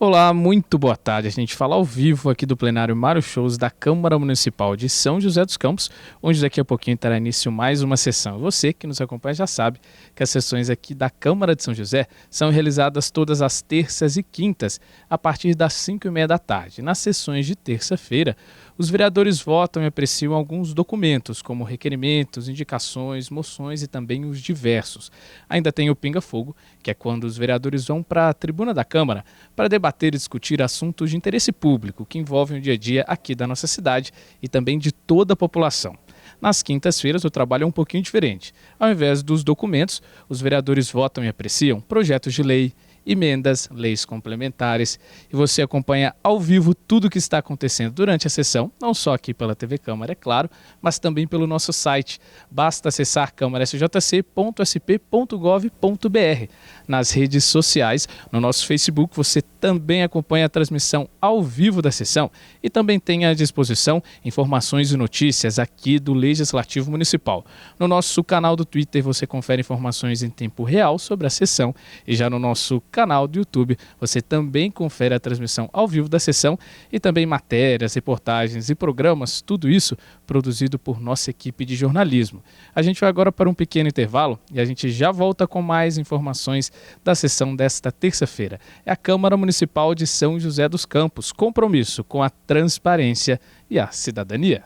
Olá, muito boa tarde. A gente fala ao vivo aqui do plenário Mário Shows da Câmara Municipal de São José dos Campos, onde daqui a pouquinho terá início mais uma sessão. Você que nos acompanha já sabe que as sessões aqui da Câmara de São José são realizadas todas as terças e quintas, a partir das 5h30 da tarde. Nas sessões de terça-feira, os vereadores votam e apreciam alguns documentos, como requerimentos, indicações, moções e também os diversos. Ainda tem o pinga-fogo, que é quando os vereadores vão para a tribuna da Câmara para debater e discutir assuntos de interesse público que envolvem o dia a dia aqui da nossa cidade e também de toda a população. Nas quintas-feiras o trabalho é um pouquinho diferente. Ao invés dos documentos, os vereadores votam e apreciam projetos de lei, emendas, leis complementares, e você acompanha ao vivo tudo o que está acontecendo durante a sessão, não só aqui pela TV Câmara, é claro, mas também pelo nosso site. Basta acessar câmarasjc.sp.gov.br. Nas redes sociais, no nosso Facebook, você também acompanha a transmissão ao vivo da sessão e também tem à disposição informações e notícias aqui do Legislativo Municipal. No nosso canal do Twitter você confere informações em tempo real sobre a sessão e já no nosso canal do YouTube você também confere a transmissão ao vivo da sessão e também matérias, reportagens e programas, tudo isso produzido por nossa equipe de jornalismo. A gente vai agora para um pequeno intervalo e a gente já volta com mais informações da sessão desta terça-feira. É a Câmara Municipal de São José dos Campos, compromisso com a transparência e a cidadania.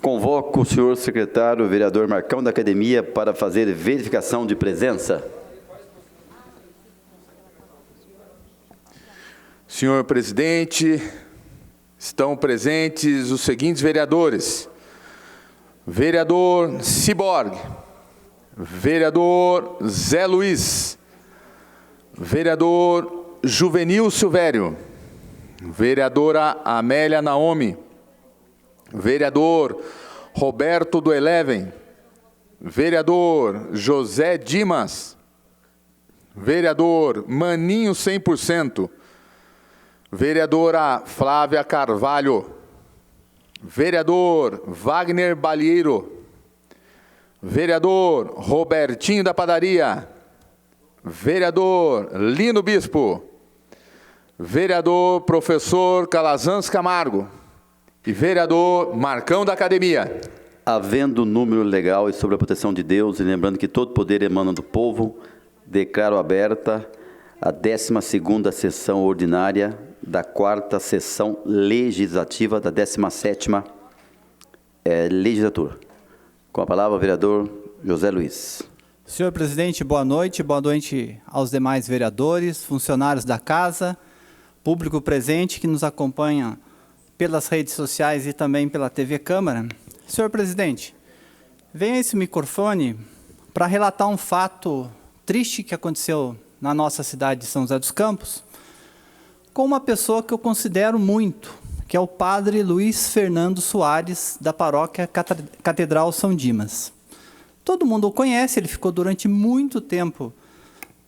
Convoco o senhor secretário, vereador Marcão da Academia, para fazer verificação de presença. Senhor presidente, estão presentes os seguintes vereadores: vereador Ciborgue, vereador Zé Luiz, vereador Juvenil Silvério, vereadora Amélia Naomi, vereador Roberto do Eleven, vereador José Dimas, vereador Maninho 100%, vereadora Flávia Carvalho, vereador Wagner Balieiro, vereador Robertinho da Padaria, vereador Lino Bispo, vereador professor Calazans Camargo e vereador Marcão da Academia. Havendo número legal e sob a proteção de Deus, e lembrando que todo poder emana do povo, declaro aberta a 12ª sessão ordinária da 4ª sessão legislativa da 17ª legislatura. Com a palavra, o vereador José Luiz. Senhor presidente, boa noite aos demais vereadores, funcionários da casa, público presente que nos acompanha pelas redes sociais e também pela TV Câmara. Senhor presidente, venha esse microfone para relatar um fato triste que aconteceu na nossa cidade de São José dos Campos, com uma pessoa que eu considero muito, que é o padre Luiz Fernando Soares, da paróquia Catedral São Dimas. Todo mundo o conhece, ele ficou durante muito tempo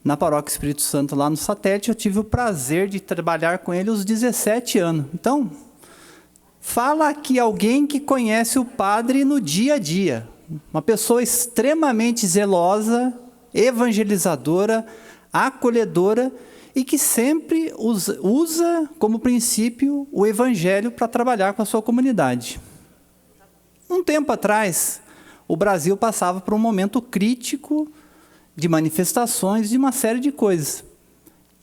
na paróquia Espírito Santo, lá no Satélite. Eu tive o prazer de trabalhar com ele aos 17 anos. Então, fala aqui alguém que conhece o padre no dia a dia. Uma pessoa extremamente zelosa, evangelizadora, acolhedora e que sempre usa como princípio o evangelho para trabalhar com a sua comunidade. Um tempo atrás, o Brasil passava por um momento crítico de manifestações, de uma série de coisas.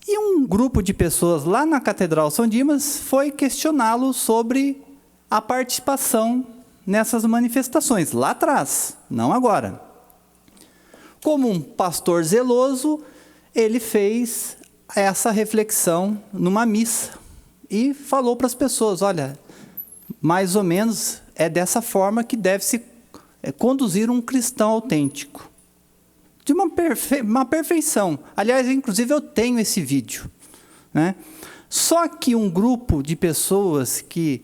E um grupo de pessoas lá na Catedral São Dimas foi questioná-lo sobre a participação nessas manifestações, lá atrás, não agora. Como um pastor zeloso, ele fez essa reflexão numa missa e falou para as pessoas: olha, mais ou menos é dessa forma que deve se conduzir um cristão autêntico. De uma perfeição. Aliás, inclusive eu tenho esse vídeo, né? Só que um grupo de pessoas que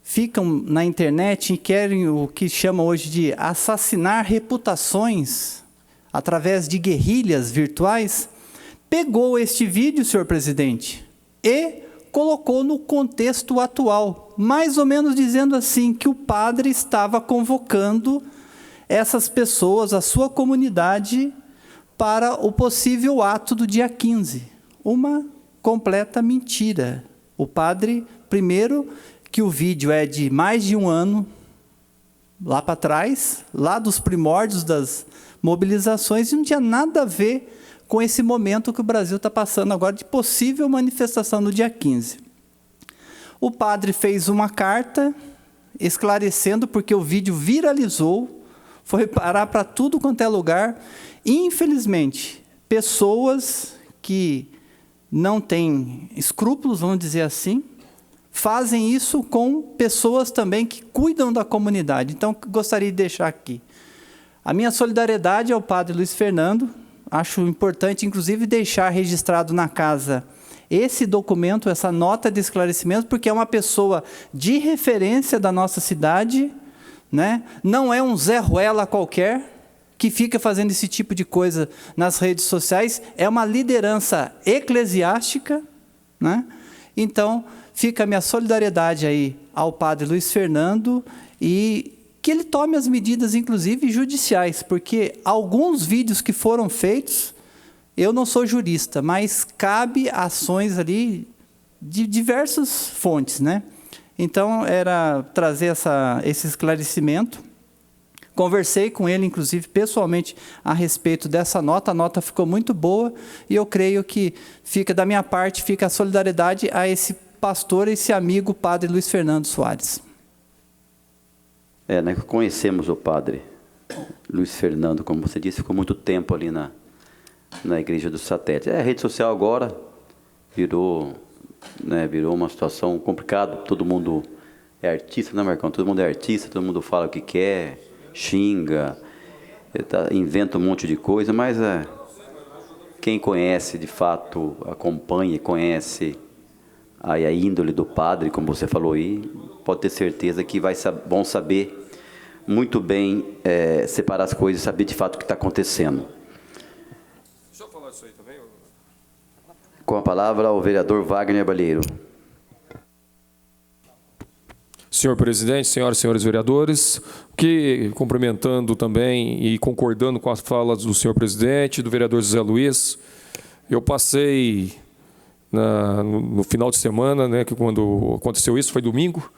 ficam na internet e querem o que chamam hoje de assassinar reputações através de guerrilhas virtuais, pegou este vídeo, senhor presidente, e colocou no contexto atual, mais ou menos dizendo assim, que o padre estava convocando essas pessoas, a sua comunidade, para o possível ato do dia 15. Uma completa mentira. O padre, primeiro, que o vídeo é de mais de um ano, lá para trás, lá dos primórdios das mobilizações, e não tinha nada a ver com esse momento que o Brasil está passando agora, de possível manifestação no dia 15. O padre fez uma carta esclarecendo, porque o vídeo viralizou, foi parar para tudo quanto é lugar. Infelizmente, pessoas que não têm escrúpulos, vamos dizer assim, fazem isso com pessoas também que cuidam da comunidade. Então, gostaria de deixar aqui a minha solidariedade ao padre Luiz Fernando. Acho importante, inclusive, deixar registrado na casa esse documento, essa nota de esclarecimento, porque é uma pessoa de referência da nossa cidade, né? Não é um Zé Ruela qualquer que fica fazendo esse tipo de coisa nas redes sociais, é uma liderança eclesiástica, né? Então, fica a minha solidariedade aí ao padre Luiz Fernando, e que ele tome as medidas, inclusive, judiciais, porque alguns vídeos que foram feitos, eu não sou jurista, mas cabe ações ali de diversas fontes, né? Então, era trazer esse esclarecimento. Conversei com ele, inclusive, pessoalmente, a respeito dessa nota. A nota ficou muito boa, e eu creio que fica, da minha parte, fica a solidariedade a esse pastor, esse amigo, padre Luiz Fernando Soares. Nós conhecemos o padre Luiz Fernando, como você disse, ficou muito tempo ali na igreja do satélite. A rede social agora virou uma situação complicada. Todo mundo é artista, né, Marcão? Todo mundo é artista, todo mundo fala o que quer, xinga, inventa um monte de coisa, mas quem conhece, de fato, acompanha e conhece a índole do padre, como você falou aí, pode ter certeza que vão saber muito bem separar as coisas e saber de fato o que está acontecendo. Deixa eu falar isso aí também. Com a palavra, o vereador Wagner Balheiro. Senhor presidente, senhoras e senhores vereadores, que cumprimentando também e concordando com as falas do senhor presidente, do vereador José Luiz, eu passei no final de semana, né, que quando aconteceu isso, foi domingo,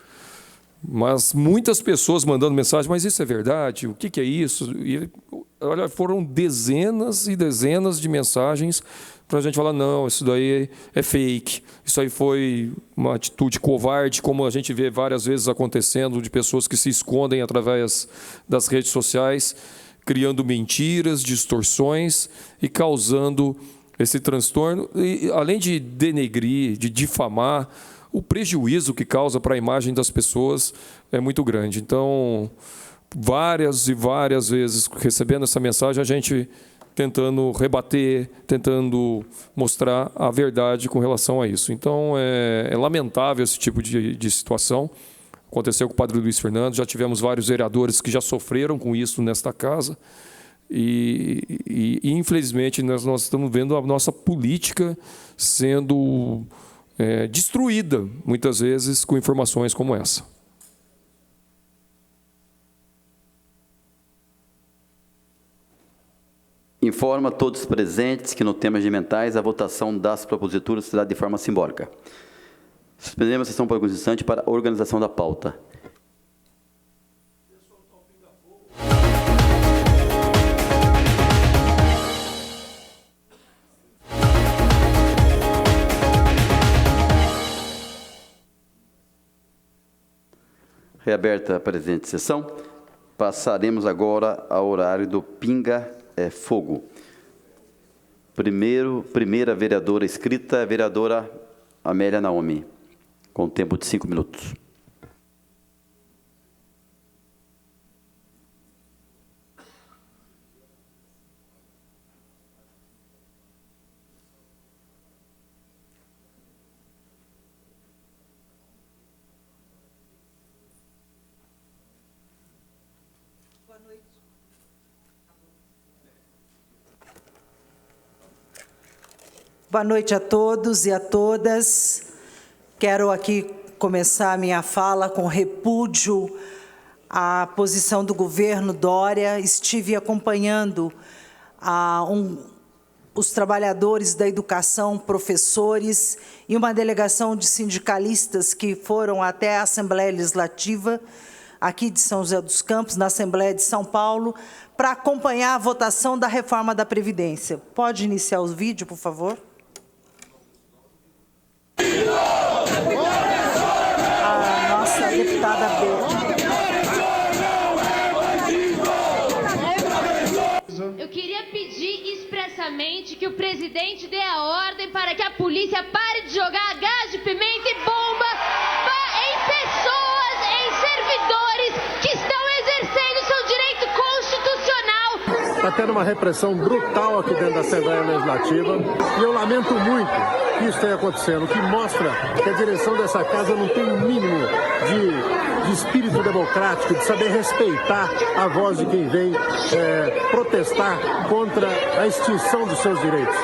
mas muitas pessoas mandando mensagem, mas isso é verdade? O que é isso? E, olha, foram dezenas e dezenas de mensagens para a gente falar, não, isso daí é fake, isso aí foi uma atitude covarde, como a gente vê várias vezes acontecendo, de pessoas que se escondem através das redes sociais, criando mentiras, distorções e causando esse transtorno, e, além de denegrir, de difamar, o prejuízo que causa para a imagem das pessoas é muito grande. Então, várias e várias vezes, recebendo essa mensagem, a gente tentando rebater, tentando mostrar a verdade com relação a isso. Então, é lamentável esse tipo de situação. Aconteceu com o padre Luiz Fernando, já tivemos vários vereadores que já sofreram com isso nesta casa. E infelizmente, nós estamos vendo a nossa política sendo destruída, muitas vezes, com informações como essa. Informa a todos os presentes que no tema regimentais a votação das proposituras será de forma simbólica. Suspendemos a sessão por alguns instantes para a organização da pauta. Reaberta a presente sessão, passaremos agora ao horário do Pinga Fogo. Primeira vereadora inscrita, a vereadora Amélia Naomi, com tempo de 5 minutos. Boa noite a todos e a todas. Quero aqui começar a minha fala com repúdio à posição do governo Dória. Estive acompanhando os trabalhadores da educação, professores e uma delegação de sindicalistas que foram até a Assembleia Legislativa, aqui de São José dos Campos, na Assembleia de São Paulo, para acompanhar a votação da reforma da Previdência. Pode iniciar o vídeo, por favor? A nossa deputada Bela. Eu queria pedir expressamente que o presidente dê a ordem para que a polícia pare de jogar gás de pimenta e bomba em pessoas, em servidores que estão exercendo seu direito constitucional. Está tendo uma repressão brutal aqui dentro da Assembleia Legislativa e eu lamento muito que isso tenha acontecendo, o que mostra que a direção dessa casa não tem o mínimo de espírito democrático, de saber respeitar a voz de quem vem protestar contra a extinção dos seus direitos.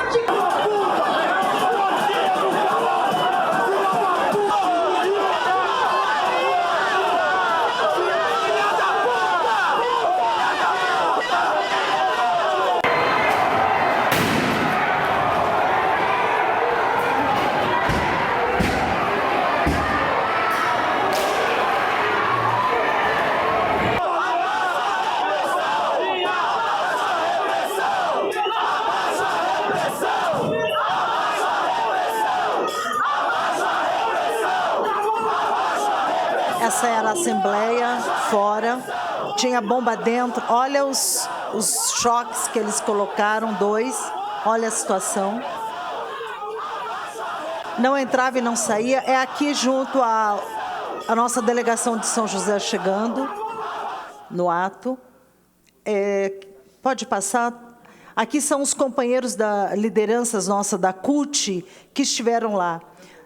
Essa era a Assembleia, fora, tinha bomba dentro. Olha os choques que eles colocaram, 2. Olha a situação. Não entrava e não saía. É aqui junto a nossa delegação de São José chegando no ato. Pode passar. Aqui são os companheiros da lideranças nossa da CUT que estiveram lá.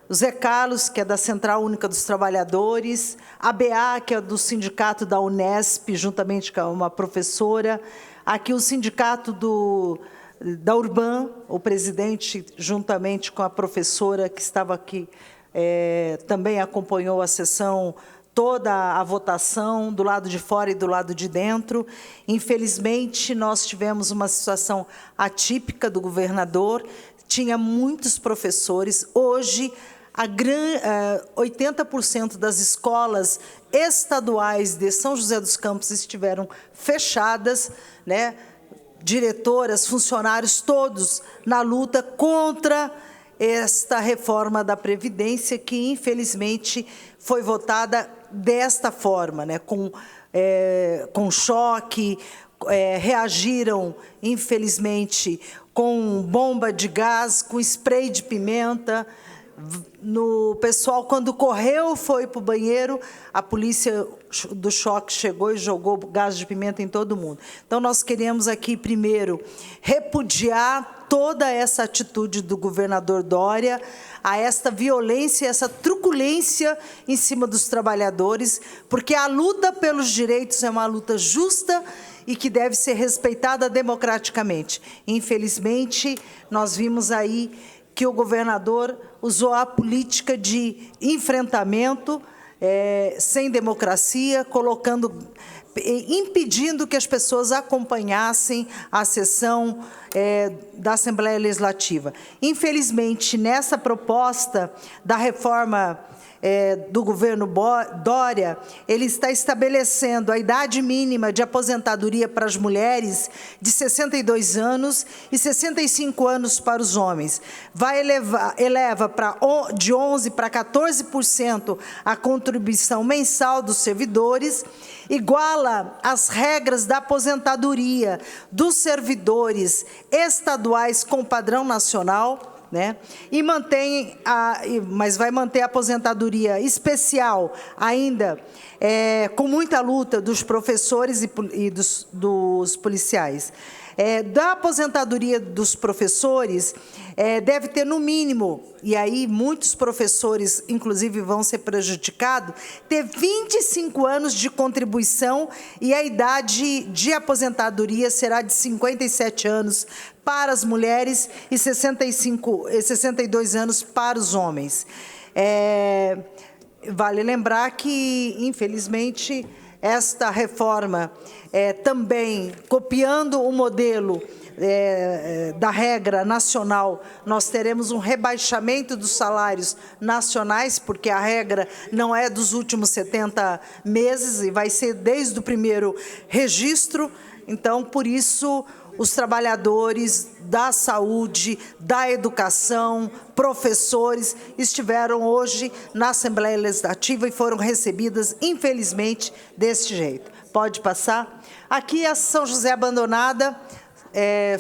O Zé Carlos, que é da Central Única dos Trabalhadores, a BA, que é do sindicato da Unesp, juntamente com uma professora, aqui o sindicato da Urban, o presidente, juntamente com a professora que estava aqui, também acompanhou a sessão, toda a votação, do lado de fora e do lado de dentro. Infelizmente, nós tivemos uma situação atípica do governador, tinha muitos professores. Hoje, 80% das escolas estaduais de São José dos Campos estiveram fechadas, né? Diretoras, funcionários, todos na luta contra esta reforma da Previdência, que, infelizmente, foi votada desta forma, né? Com choque, reagiram, infelizmente, com bomba de gás, com spray de pimenta. O pessoal, quando correu, foi para o banheiro, a polícia do choque chegou e jogou gás de pimenta em todo mundo. Então, nós queremos aqui, primeiro, repudiar toda essa atitude do governador Dória, a esta violência, essa truculência em cima dos trabalhadores, porque a luta pelos direitos é uma luta justa e que deve ser respeitada democraticamente. Infelizmente, nós vimos aí que o governador usou a política de enfrentamento sem democracia, impedindo que as pessoas acompanhassem a sessão da Assembleia Legislativa. Infelizmente, nessa proposta da reforma do governo Dória, ele está estabelecendo a idade mínima de aposentadoria para as mulheres de 62 anos e 65 anos para os homens. Eleva de 11% para 14% a contribuição mensal dos servidores, iguala as regras da aposentadoria dos servidores estaduais com padrão nacional, né? Mas vai manter a aposentadoria especial ainda, com muita luta dos professores e dos policiais. Da aposentadoria dos professores, deve ter no mínimo, e aí muitos professores, inclusive, vão ser prejudicados, ter 25 anos de contribuição e a idade de aposentadoria será de 57 anos para as mulheres e 62 anos para os homens. Vale lembrar que, infelizmente, esta reforma, também copiando o modelo da regra nacional, nós teremos um rebaixamento dos salários nacionais, porque a regra não é dos últimos 70 meses e vai ser desde o primeiro registro. Então, por isso, os trabalhadores da saúde, da educação, professores, estiveram hoje na Assembleia Legislativa e foram recebidas, infelizmente, deste jeito. Pode passar. Aqui a São José abandonada.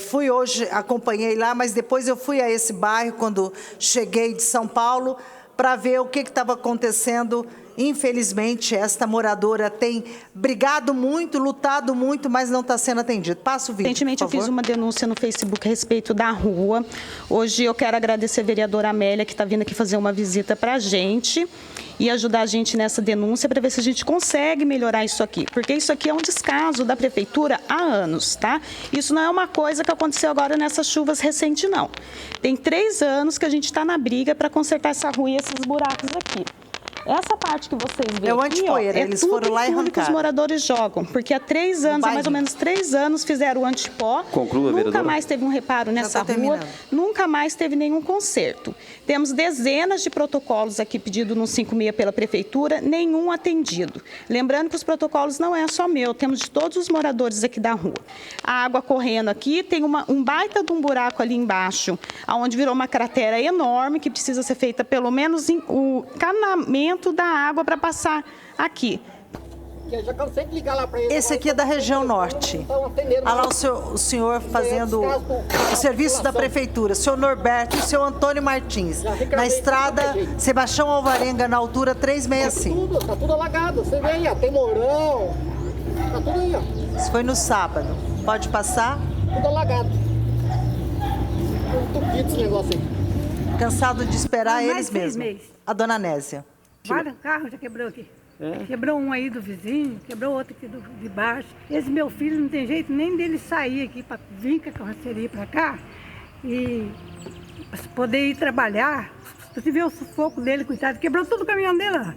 Fui hoje, acompanhei lá, mas depois eu fui a esse bairro, quando cheguei de São Paulo, para ver o que estava acontecendo. Infelizmente, esta moradora tem brigado muito, lutado muito, mas não está sendo atendida. Passa o vídeo, recentemente eu fiz uma denúncia no Facebook a respeito da rua. Hoje eu quero agradecer a vereadora Amélia, que está vindo aqui fazer uma visita para a gente e ajudar a gente nessa denúncia para ver se a gente consegue melhorar isso aqui. Porque isso aqui é um descaso da prefeitura há anos, tá? Isso não é uma coisa que aconteceu agora nessas chuvas recentes, não. Tem 3 anos que a gente está na briga para consertar essa rua e esses buracos aqui. Essa parte que vocês veem aqui, ó, eles foram lá e tudo que os moradores jogam, porque há 3 anos, há mais ou menos 3 anos, fizeram o antipó. Conclua, nunca vereadora. mais teve um reparo nessa rua, nunca mais teve nenhum conserto. Temos dezenas de protocolos aqui pedidos no 56 pela prefeitura, nenhum atendido. Lembrando que os protocolos não é só meu, temos de todos os moradores aqui da rua. A água correndo aqui, tem um baita de um buraco ali embaixo, onde virou uma cratera enorme, que precisa ser feita pelo menos o canamento da água para passar aqui. Esse aqui é da região norte. Olha lá o senhor fazendo o serviço da prefeitura, o senhor Norberto e o senhor Antônio Martins. Na estrada Sebastião Alvarenga, na altura 365. Tá tudo alagado, você vê aí, ó, tem morão, tá tudo aí, ó. Isso foi no sábado. Pode passar? Tudo alagado. Entupido esse negócio aí. Cansado de esperar eles mesmos. A dona Nésia. Vários carros já quebrou aqui. Quebrou um aí do vizinho, quebrou outro aqui de baixo. Esse meu filho não tem jeito nem dele sair aqui para vir com a carroceria para cá e poder ir trabalhar. Você vê o sufoco dele, coitado, quebrou todo o caminhão dele lá.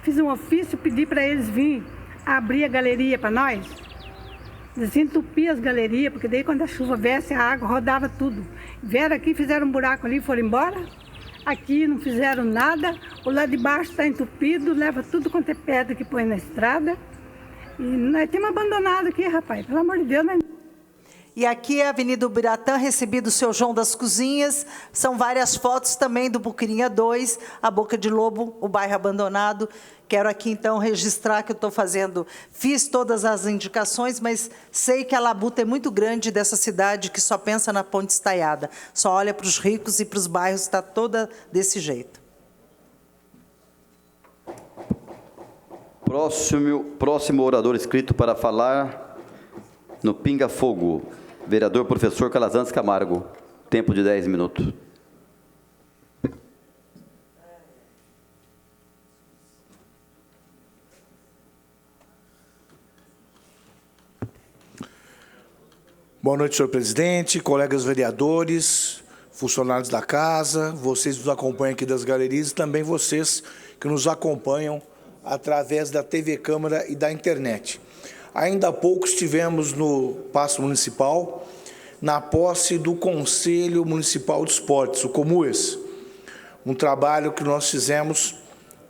Fiz um ofício, pedi para eles virem abrir a galeria para nós, desentupir as galerias, porque daí quando a chuva viesse, a água rodava tudo. Vieram aqui, fizeram um buraco ali e foram embora. Aqui não fizeram nada, o lado de baixo está entupido, leva tudo quanto é pedra que põe na estrada. E nós temos abandonado aqui, rapaz, pelo amor de Deus, né? E aqui é a Avenida Ubiratã, recebido o seu João das Cozinhas. São várias fotos também do Buquirinha 2, a Boca de Lobo, o bairro abandonado. Quero aqui, então, registrar que eu estou fazendo, fiz todas as indicações, mas sei que a labuta é muito grande dessa cidade que só pensa na ponte estaiada, só olha para os ricos e para os bairros, está toda desse jeito. Próximo orador inscrito para falar no Pinga Fogo, vereador professor Calazans Camargo, tempo de 10 minutos. Boa noite, senhor presidente, colegas vereadores, funcionários da casa, vocês que nos acompanham aqui das galerias e também vocês que nos acompanham através da TV Câmara e da internet. Ainda há pouco estivemos no Paço Municipal, na posse do Conselho Municipal de Esportes, o Comues, um trabalho que nós fizemos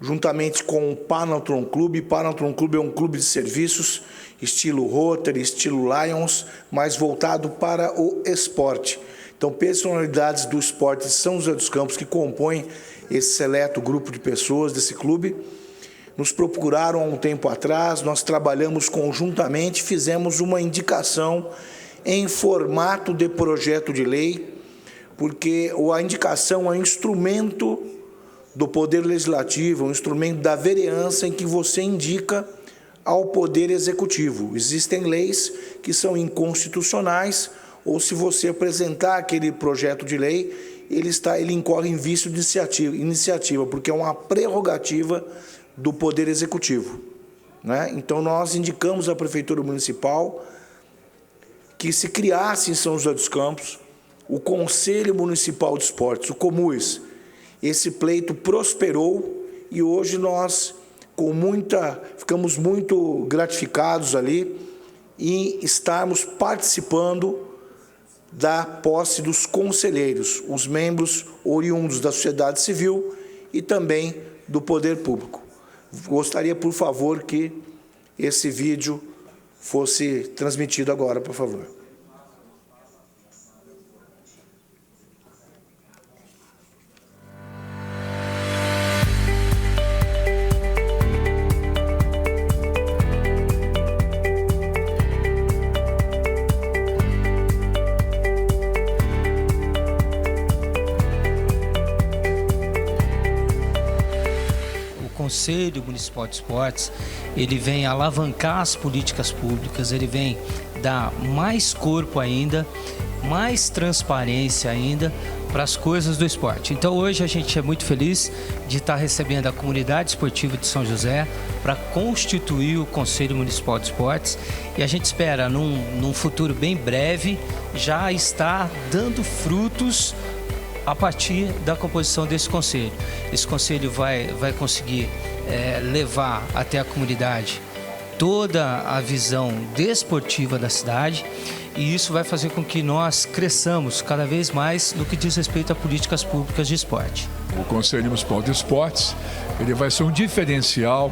juntamente com o Panathlon Clube. O Panathlon Clube é um clube de serviços, estilo Rotary, estilo Lions, mas voltado para o esporte. Então, personalidades do esporte de São José dos Campos, que compõem esse seleto grupo de pessoas desse clube, nos procuraram há um tempo atrás, nós trabalhamos conjuntamente, fizemos uma indicação em formato de projeto de lei, porque a indicação é um instrumento do Poder Legislativo, um instrumento da vereança em que você indica ao Poder Executivo. Existem leis que são inconstitucionais, ou se você apresentar aquele projeto de lei, ele incorre em vício de iniciativa, porque é uma prerrogativa do Poder Executivo, né? Então, nós indicamos à Prefeitura Municipal que se criasse em São José dos Campos o Conselho Municipal de Esportes, o COMUS. Esse pleito prosperou e hoje nós ficamos muito gratificados ali em estarmos participando da posse dos conselheiros, os membros oriundos da sociedade civil e também do poder público. Gostaria, por favor, que esse vídeo fosse transmitido agora, por favor. O Conselho Municipal de Esportes, ele vem alavancar as políticas públicas, ele vem dar mais corpo ainda, mais transparência ainda para as coisas do esporte. Então hoje a gente é muito feliz de estar recebendo a comunidade esportiva de São José para constituir o Conselho Municipal de Esportes, e a gente espera num futuro bem breve já estar dando frutos a partir da composição desse conselho. Esse conselho vai conseguir levar até a comunidade toda a visão desportiva da cidade, e isso vai fazer com que nós cresçamos cada vez mais no que diz respeito a políticas públicas de esporte. O Conselho Municipal de Esportes, ele vai ser um diferencial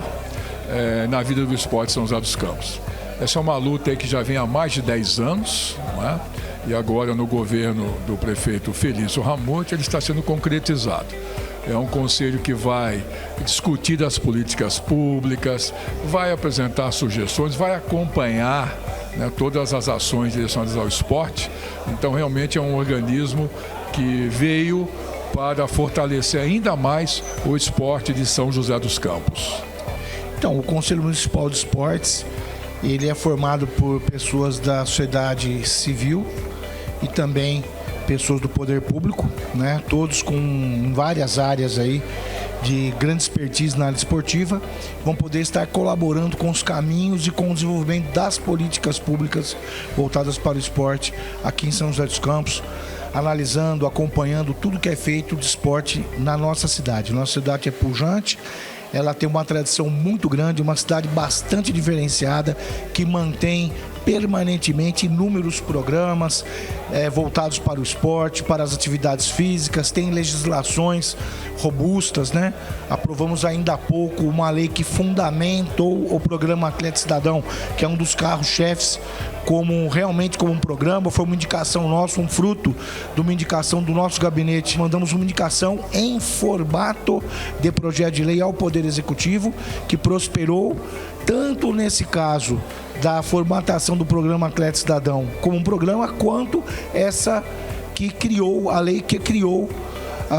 na vida do esporte de São José dos Campos. Essa é uma luta aí que já vem há mais de 10 anos, não é? E agora no governo do prefeito Felício Ramute ele está sendo concretizado. É um conselho que vai discutir as políticas públicas, vai apresentar sugestões, vai acompanhar, né, todas as ações direcionadas ao esporte. Então realmente é um organismo que veio para fortalecer ainda mais o esporte de São José dos Campos. Então, o Conselho Municipal de Esportes, ele é formado por pessoas da sociedade civil e também pessoas do poder público, né? Todos com várias áreas aí de grande expertise na área esportiva, vão poder estar colaborando com os caminhos e com o desenvolvimento das políticas públicas voltadas para o esporte aqui em São José dos Campos, analisando, acompanhando tudo que é feito de esporte na nossa cidade. Nossa cidade é pujante, ela tem uma tradição muito grande, uma cidade bastante diferenciada, que mantém permanentemente inúmeros programas voltados para o esporte, para as atividades físicas, tem legislações robustas, né? Aprovamos ainda há pouco uma lei que fundamentou o programa Atleta Cidadão, que é um dos carros-chefes, realmente como um programa. Foi uma indicação nossa, um fruto de uma indicação do nosso gabinete. Mandamos uma indicação em formato de projeto de lei ao Poder Executivo, que prosperou tanto nesse caso da formatação do programa Atleta Cidadão como um programa, quanto essa que criou, a lei que criou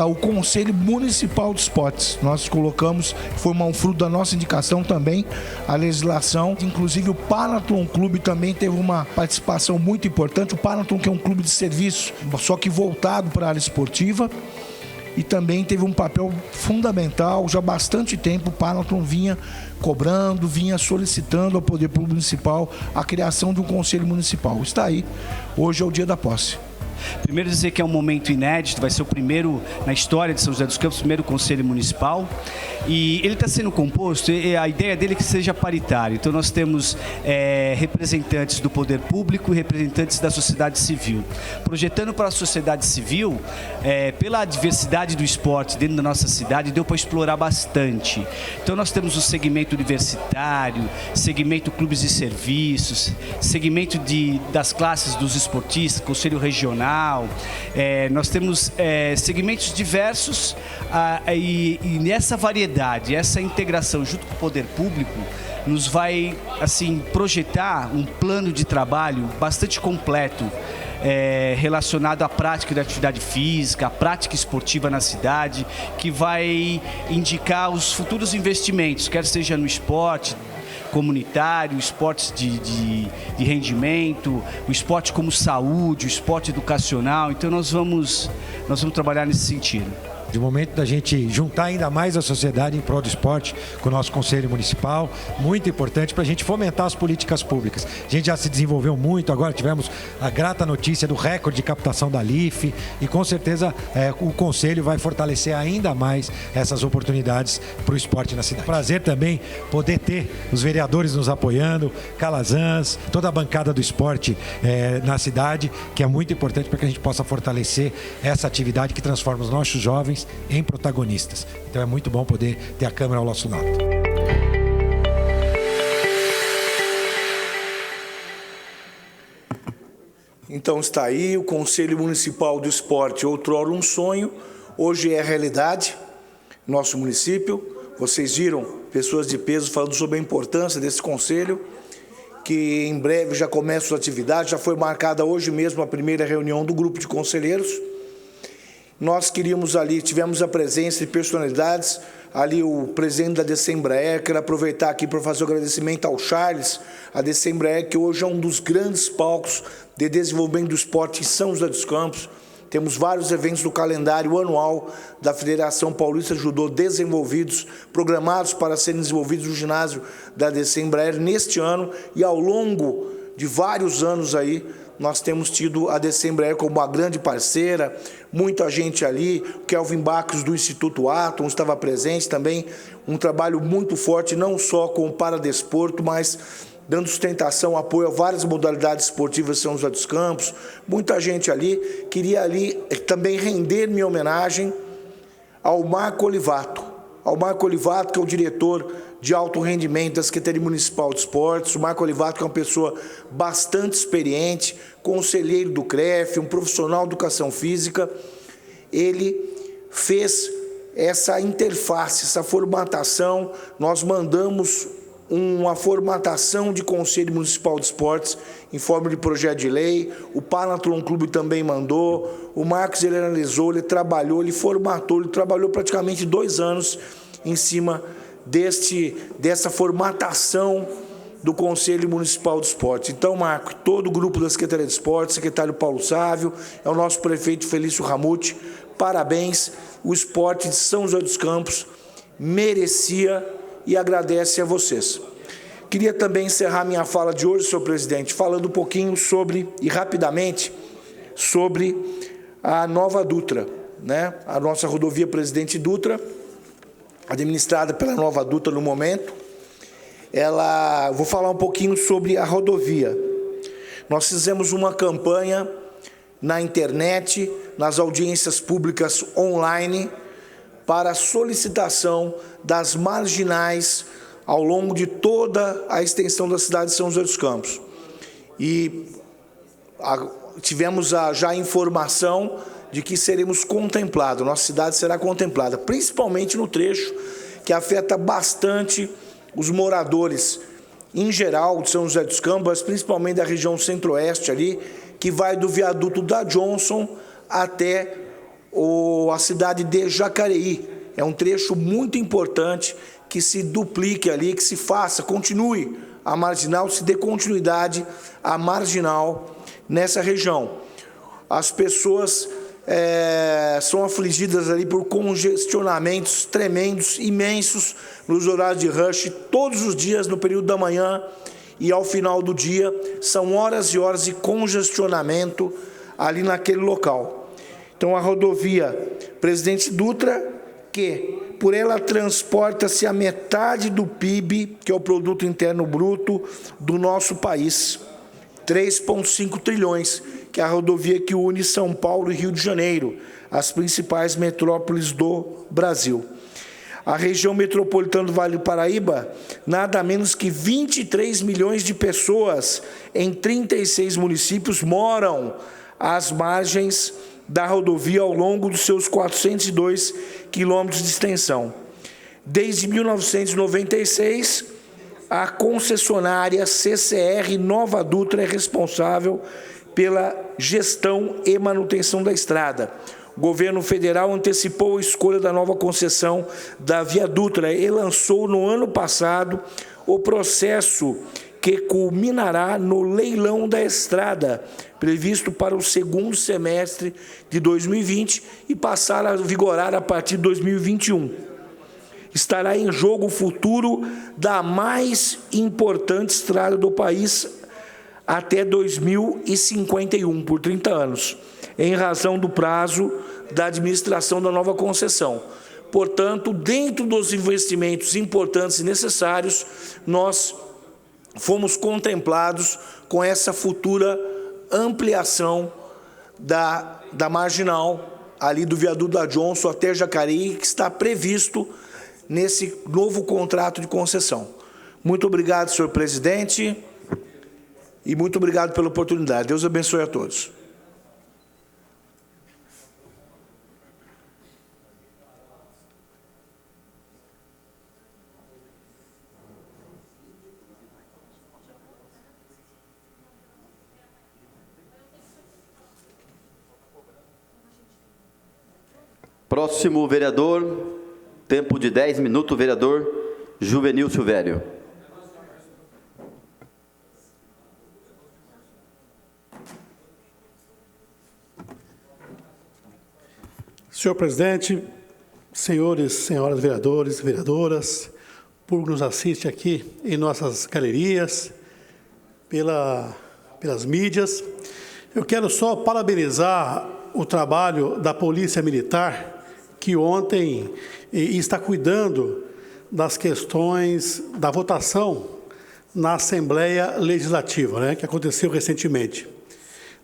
o Conselho Municipal de Esportes. Nós colocamos, foi um fruto da nossa indicação também, a legislação. Inclusive o Panathlon Clube também teve uma participação muito importante. O Panathlon, que é um clube de serviço, só que voltado para a área esportiva, e também teve um papel fundamental. Já há bastante tempo o Panathlon vinha cobrando, vinha solicitando ao Poder Público Municipal a criação de um Conselho Municipal. Está aí, hoje é o dia da posse. Primeiro dizer que é um momento inédito, vai ser o primeiro na história de São José dos Campos, o primeiro Conselho Municipal, e ele está sendo composto, e a ideia dele é que seja paritário. Então nós temos representantes do poder público e representantes da sociedade civil. Projetando para a sociedade civil, pela diversidade do esporte dentro da nossa cidade, deu para explorar bastante. Então nós temos o segmento universitário, segmento clubes e serviços, segmento das classes dos esportistas, conselho regional. Nós temos segmentos diversos, e nessa variedade, essa integração junto com o poder público nos vai assim projetar um plano de trabalho bastante completo, relacionado à prática da atividade física, à prática esportiva na cidade, que vai indicar os futuros investimentos, quer seja no esporte, comunitário, esportes de rendimento, o esporte como saúde, o esporte educacional. Então nós vamos trabalhar nesse sentido. De momento da gente juntar ainda mais a sociedade em prol do esporte com o nosso Conselho Municipal, muito importante para a gente fomentar as políticas públicas. A gente já se desenvolveu muito, agora tivemos a grata notícia do recorde de captação da LIF e com certeza o Conselho vai fortalecer ainda mais essas oportunidades para o esporte na cidade. Prazer também poder ter os vereadores nos apoiando, Calazans, toda a bancada do esporte na cidade, que é muito importante para que a gente possa fortalecer essa atividade que transforma os nossos jovens em protagonistas. Então é muito bom poder ter a Câmara ao nosso lado. Então está aí o Conselho Municipal do Esporte, outrora um sonho, hoje é realidade, nosso município. Vocês viram pessoas de peso falando sobre a importância desse conselho, que em breve já começa a atividade, já foi marcada hoje mesmo a primeira reunião do grupo de conselheiros. Nós queríamos ali, tivemos a presença de personalidades, ali o presidente da DC Embraer, quero aproveitar aqui para fazer o agradecimento ao Charles, a DC Embraer, que hoje é um dos grandes palcos de desenvolvimento do esporte em São José dos Campos. Temos vários eventos do calendário anual da Federação Paulista de Judô desenvolvidos, programados para serem desenvolvidos no ginásio da DC Embraer neste ano e ao longo de vários anos aí, nós temos tido a DC Embraer como uma grande parceira, muita gente ali, o Kelvin Bacos do Instituto Atom estava presente também, um trabalho muito forte, não só com o paradesporto, mas dando sustentação, apoio a várias modalidades esportivas de São José dos Campos, muita gente ali. Queria ali também render minha homenagem ao Marco Olivato, que é o diretor de alto rendimento da Secretaria Municipal de Esportes. O Marco Olivato, que é uma pessoa bastante experiente, conselheiro do CREF, um profissional de educação física. Ele fez essa interface, essa formatação. Nós mandamos uma formatação de Conselho Municipal de Esportes em forma de projeto de lei. O Panathlon Clube também mandou. O Marcos, ele analisou, ele trabalhou, ele formatou, ele trabalhou praticamente 2 anos em cima dessa formatação do Conselho Municipal de Esportes. Então, Marco, todo o grupo da Secretaria de Esportes, secretário Paulo Sávio, é o nosso prefeito Felício Ramute, parabéns. O esporte de São José dos Campos merecia e agradece a vocês. Queria também encerrar minha fala de hoje, senhor presidente, falando um pouquinho rapidamente, sobre a Nova Dutra, né? A nossa rodovia Presidente Dutra, administrada pela Nova Dutra no momento. Vou falar um pouquinho sobre a rodovia. Nós fizemos uma campanha na internet, nas audiências públicas online, para a solicitação das marginais ao longo de toda a extensão da cidade de São José dos Campos. E tivemos já a informação de que seremos contemplados, nossa cidade será contemplada, principalmente no trecho que afeta bastante os moradores, em geral, de São José dos Campos, principalmente da região centro-oeste ali, que vai do viaduto da Johnson até a cidade de Jacareí. É um trecho muito importante que se duplique ali, que se faça, continue a marginal, se dê continuidade à marginal nessa região. As pessoas são afligidas ali por congestionamentos tremendos, imensos, nos horários de rush, todos os dias no período da manhã e ao final do dia, são horas e horas de congestionamento ali naquele local. Então a rodovia Presidente Dutra, que por ela transporta-se a metade do PIB, que é o Produto Interno Bruto do nosso país, 3,5 trilhões, que é a rodovia que une São Paulo e Rio de Janeiro, as principais metrópoles do Brasil. A região metropolitana do Vale do Paraíba, nada menos que 23 milhões de pessoas em 36 municípios moram às margens da rodovia ao longo dos seus 402 quilômetros de extensão. Desde 1996, a concessionária CCR Nova Dutra é responsável pela gestão e manutenção da estrada. O governo federal antecipou a escolha da nova concessão da Via Dutra e lançou no ano passado o processo que culminará no leilão da estrada, previsto para o segundo semestre de 2020 e passar a vigorar a partir de 2021. Estará em jogo o futuro da mais importante estrada do país até 2051, por 30 anos, em razão do prazo da administração da nova concessão. Portanto, dentro dos investimentos importantes e necessários, nós fomos contemplados com essa futura ampliação da marginal ali do viaduto da Johnson até Jacareí, que está previsto nesse novo contrato de concessão. Muito obrigado, senhor presidente, e muito obrigado pela oportunidade. Deus abençoe a todos. Próximo vereador, tempo de 10 minutos, vereador Juvenil Silvério. Senhor presidente, senhores, senhoras vereadores, vereadoras, público que nos assiste aqui em nossas galerias, pelas mídias, eu quero só parabenizar o trabalho da Polícia Militar, que ontem está cuidando das questões da votação na Assembleia Legislativa, né, que aconteceu recentemente.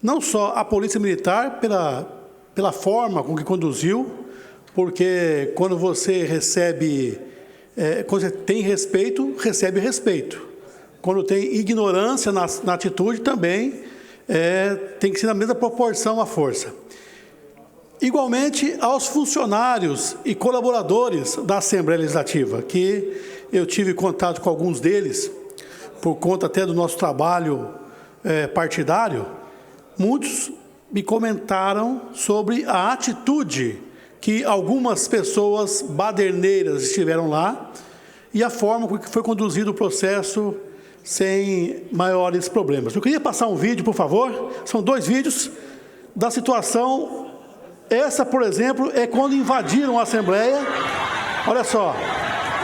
Não só a Polícia Militar, pela forma com que conduziu, porque quando você recebe, quando você tem respeito, recebe respeito. Quando tem ignorância na atitude, também tem que ser na mesma proporção a força. Igualmente aos funcionários e colaboradores da Assembleia Legislativa, que eu tive contato com alguns deles, por conta até do nosso trabalho partidário, muitos me comentaram sobre a atitude que algumas pessoas baderneiras estiveram lá e a forma com que foi conduzido o processo sem maiores problemas. Eu queria passar um vídeo, por favor, são 2 vídeos da situação. Essa, por exemplo, é quando invadiram a Assembleia. Olha só,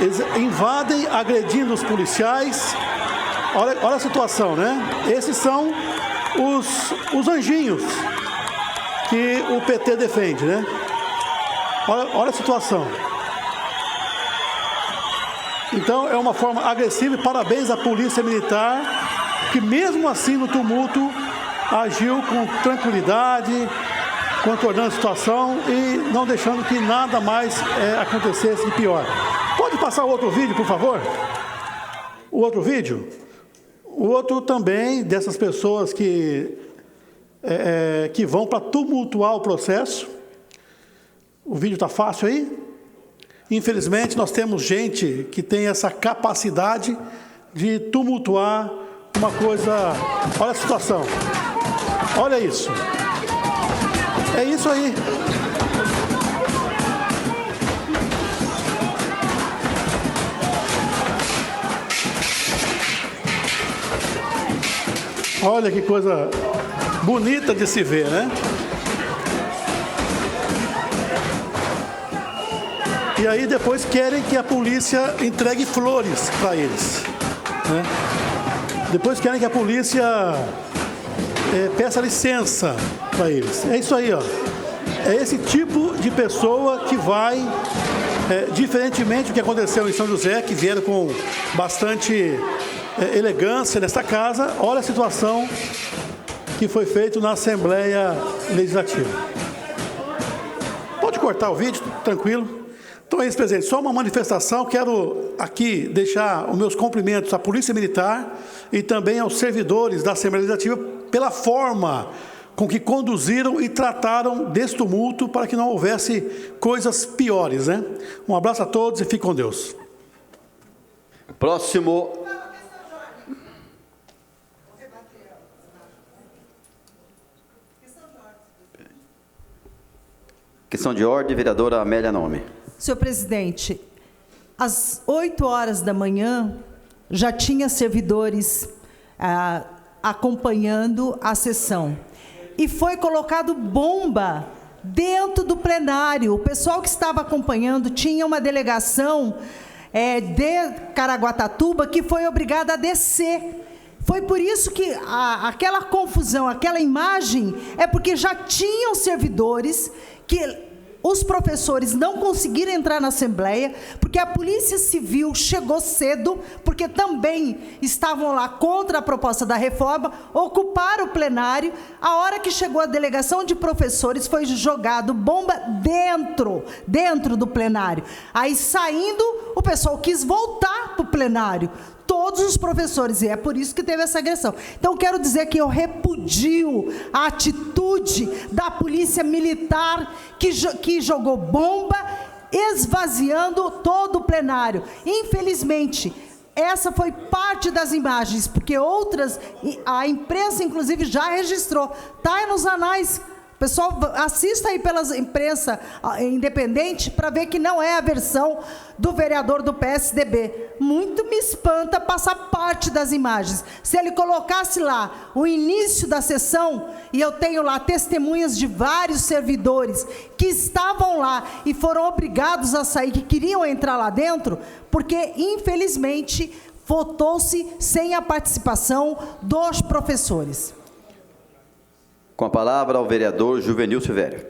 eles invadem agredindo os policiais. Olha a situação, né? Esses são os anjinhos que o PT defende, né? Olha a situação. Então, é uma forma agressiva e parabéns à Polícia Militar, que mesmo assim no tumulto agiu com tranquilidade, contornando a situação e não deixando que nada mais acontecesse de pior. Pode passar o outro vídeo, por favor? O outro vídeo? O outro também dessas pessoas que vão para tumultuar o processo. O vídeo está fácil aí? Infelizmente, nós temos gente que tem essa capacidade de tumultuar uma coisa. Olha a situação. Olha isso. É isso aí. Olha que coisa bonita de se ver, né? E aí depois querem que a polícia entregue flores para eles, né? Depois querem que a polícia peça licença para eles. É isso aí, ó. É esse tipo de pessoa que vai, diferentemente do que aconteceu em São José, que vieram com bastante elegância nesta casa. Olha a situação que foi feita na Assembleia Legislativa. Pode cortar o vídeo, tranquilo. Então é isso, presidente. Só uma manifestação. Quero aqui deixar os meus cumprimentos à Polícia Militar e também aos servidores da Assembleia Legislativa pela forma com que conduziram e trataram desse tumulto para que não houvesse coisas piores, né? Um abraço a todos e fique com Deus. Próximo. Questão de ordem, vereadora Amélia Nome. Senhor presidente, às 8 horas da manhã, já tinha servidores acompanhando a sessão. E foi colocado bomba dentro do plenário. O pessoal que estava acompanhando tinha uma delegação de Caraguatatuba que foi obrigada a descer. Foi por isso que aquela confusão, aquela imagem, é porque já tinham servidores que os professores não conseguiram entrar na Assembleia, porque a Polícia Civil chegou cedo, porque também estavam lá contra a proposta da reforma, ocuparam o plenário. A hora que chegou a delegação de professores, foi jogado bomba dentro do plenário. Aí, saindo, o pessoal quis voltar para o plenário. Todos os professores, e é por isso que teve essa agressão. Então, quero dizer que eu repudio a atitude da Polícia Militar que jogou bomba, esvaziando todo o plenário. Infelizmente, essa foi parte das imagens, porque outras, a imprensa, inclusive, já registrou. Está aí nos anais. Pessoal, assista aí pela imprensa independente para ver que não é a versão do vereador do PSDB. Muito me espanta passar parte das imagens. Se ele colocasse lá o início da sessão, e eu tenho lá testemunhas de vários servidores que estavam lá e foram obrigados a sair, que queriam entrar lá dentro, porque, infelizmente, votou-se sem a participação dos professores. Com a palavra ao vereador Juvenil Silvério.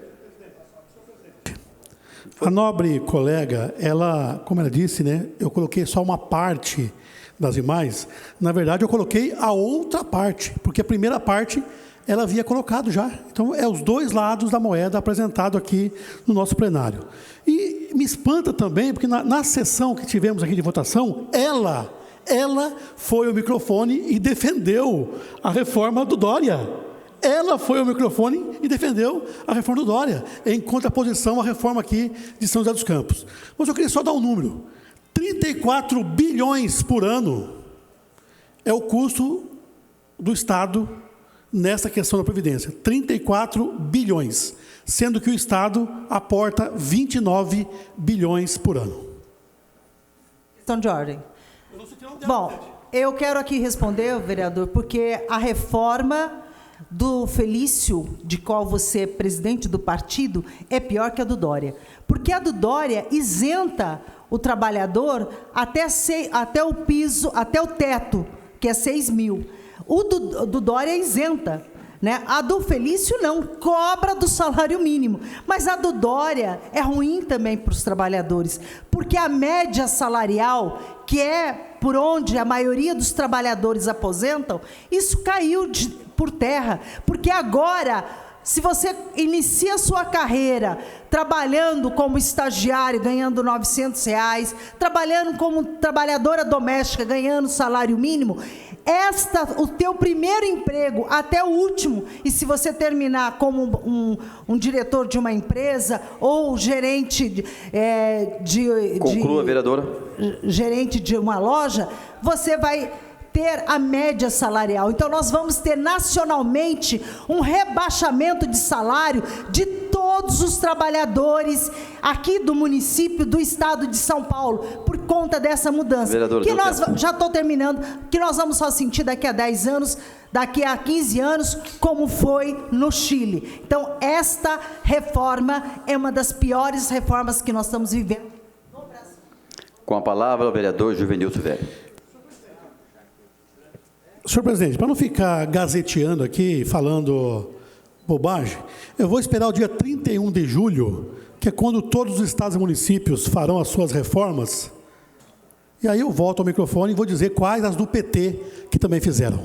A nobre colega, ela, como ela disse, né, eu coloquei só uma parte das imagens. Na verdade, eu coloquei a outra parte, porque a primeira parte ela havia colocado já. Então, é os dois lados da moeda apresentado aqui no nosso plenário. E me espanta também, porque na sessão que tivemos aqui de votação, ela foi ao microfone e defendeu a reforma do Dória. Ela foi ao microfone e defendeu a reforma do Dória, em contraposição à reforma aqui de São José dos Campos. Mas eu queria só dar um número. 34 bilhões por ano é o custo do Estado nessa questão da Previdência. 34 bilhões, sendo que o Estado aporta 29 bilhões por ano. Questão de ordem. Bom, eu quero aqui responder, vereador, porque a reforma do Felício, de qual você é presidente do partido, é pior que a do Dória. Porque a do Dória isenta o trabalhador até o piso, até o teto, que é 6 mil. O do Dória isenta, né? A do Felício não, cobra do salário mínimo. Mas a do Dória é ruim também para os trabalhadores, porque a média salarial, que é por onde a maioria dos trabalhadores aposentam, isso caiu por terra, porque agora, se você inicia a sua carreira trabalhando como estagiário, ganhando R$900, trabalhando como trabalhadora doméstica, ganhando salário mínimo, o teu primeiro emprego até o último, e se você terminar como um diretor de uma empresa ou gerente Conclua, vereadora. Gerente de uma loja, você vai ter a média salarial. Então, nós vamos ter nacionalmente um rebaixamento de salário de todos os trabalhadores aqui do município, do estado de São Paulo, por conta dessa mudança. Vereador, que nós, já estou terminando, que nós vamos só sentir daqui a 10 anos, daqui a 15 anos, como foi no Chile. Então, esta reforma é uma das piores reformas que nós estamos vivendo no Brasil. Com a palavra, o vereador Juvenil Silvério. Senhor presidente, para não ficar gazeteando aqui, falando bobagem, eu vou esperar o dia 31 de julho, que é quando todos os estados e municípios farão as suas reformas, e aí eu volto ao microfone e vou dizer quais as do PT que também fizeram.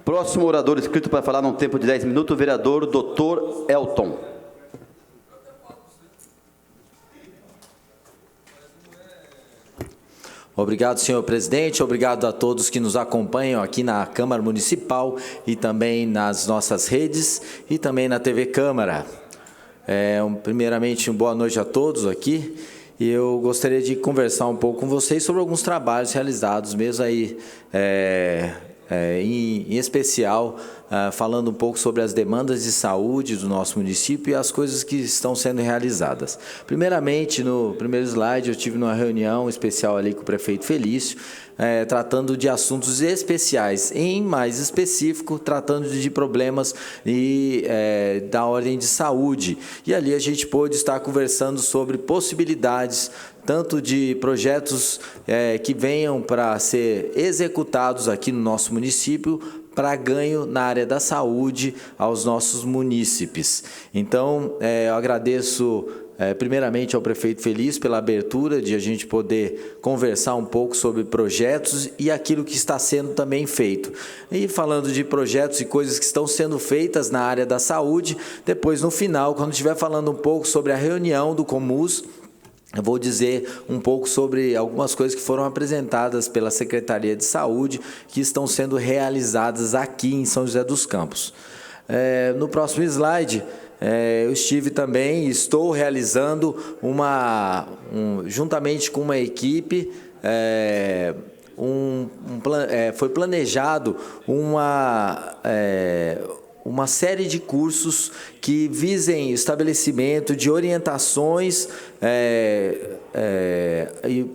Próximo orador inscrito para falar num tempo de 10 minutos, o vereador Dr. Elton. Obrigado, senhor presidente. Obrigado a todos que nos acompanham aqui na Câmara Municipal e também nas nossas redes e também na TV Câmara. Primeiramente, uma boa noite a todos aqui. E eu gostaria de conversar um pouco com vocês sobre alguns trabalhos realizados, mesmo aí, em especial, falando um pouco sobre as demandas de saúde do nosso município e as coisas que estão sendo realizadas. Primeiramente, no primeiro slide, eu tive uma reunião especial ali com o prefeito Felício, tratando de assuntos especiais, em mais específico, tratando de problemas da ordem de saúde. E ali a gente pôde estar conversando sobre possibilidades, tanto de projetos que venham para ser executados aqui no nosso município, para ganho na área da saúde aos nossos munícipes. Então, eu agradeço primeiramente ao prefeito Felício pela abertura de a gente poder conversar um pouco sobre projetos e aquilo que está sendo também feito. E falando de projetos e coisas que estão sendo feitas na área da saúde, depois no final, quando estiver falando um pouco sobre a reunião do Comus, eu vou dizer um pouco sobre algumas coisas que foram apresentadas pela Secretaria de Saúde que estão sendo realizadas aqui em São José dos Campos. No próximo slide, eu estou realizando juntamente com uma equipe, foi planejado uma série de cursos que visem estabelecimento de orientações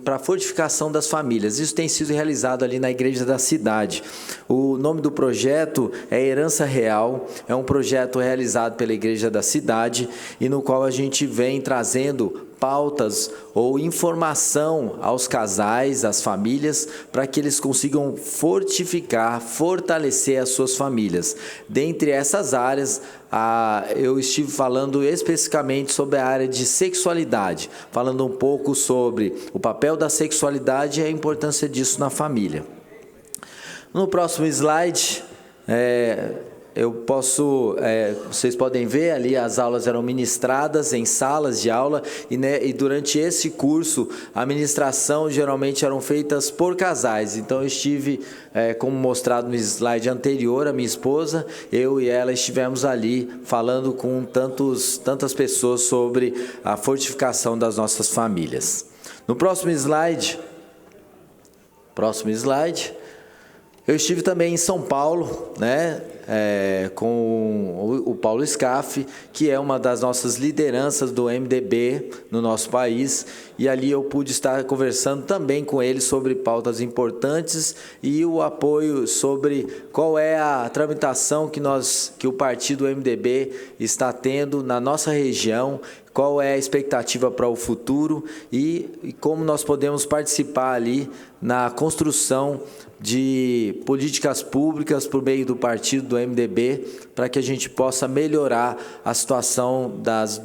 para a fortificação das famílias. Isso tem sido realizado ali na Igreja da Cidade. O nome do projeto é Herança Real, é um projeto realizado pela Igreja da Cidade e no qual a gente vem trazendo pautas ou informação aos casais, às famílias, para que eles consigam fortalecer as suas famílias. Dentre essas áreas, eu estive falando especificamente sobre a área de sexualidade, falando um pouco sobre o papel da sexualidade e a importância disso na família. No próximo slide, vocês podem ver ali, as aulas eram ministradas em salas de aula e durante esse curso a ministração geralmente eram feitas por casais. Então eu estive, como mostrado no slide anterior, a minha esposa, eu e ela estivemos ali falando com tantas pessoas sobre a fortificação das nossas famílias. No próximo slide, eu estive também em São Paulo, com o Paulo Scaff, que é uma das nossas lideranças do MDB no nosso país, e ali eu pude estar conversando também com ele sobre pautas importantes e o apoio sobre qual é a tramitação que o partido MDB está tendo na nossa região, qual é a expectativa para o futuro e como nós podemos participar ali na construção de políticas públicas por meio do partido do MDB para que a gente possa melhorar a situação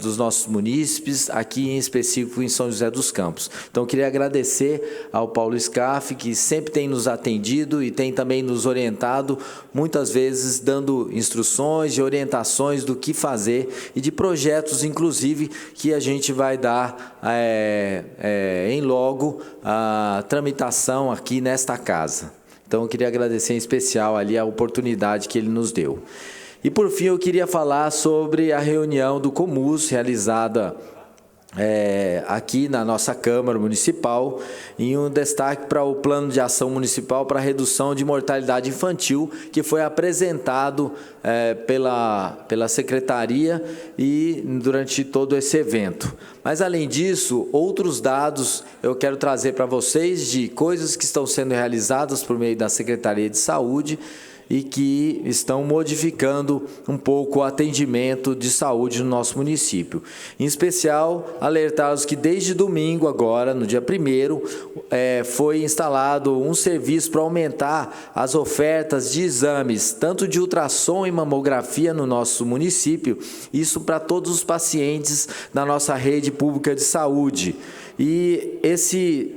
dos nossos munícipes, aqui em específico em São José dos Campos. Então, eu queria agradecer ao Paulo Scaff, que sempre tem nos atendido e tem também nos orientado, muitas vezes dando instruções e orientações do que fazer e de projetos, inclusive, que a gente vai dar em logo a tramitação aqui nesta casa. Então, eu queria agradecer em especial ali a oportunidade que ele nos deu. E, por fim, eu queria falar sobre a reunião do Comus, realizada aqui na nossa Câmara Municipal, em um destaque para o Plano de Ação Municipal para a Redução de Mortalidade Infantil, que foi apresentado pela Secretaria e durante todo esse evento. Mas, além disso, outros dados eu quero trazer para vocês de coisas que estão sendo realizadas por meio da Secretaria de Saúde e que estão modificando um pouco o atendimento de saúde no nosso município. Em especial, alertá-los que desde domingo agora, no dia 1º, foi instalado um serviço para aumentar as ofertas de exames, tanto de ultrassom e mamografia no nosso município, isso para todos os pacientes da nossa rede pública de saúde. E esse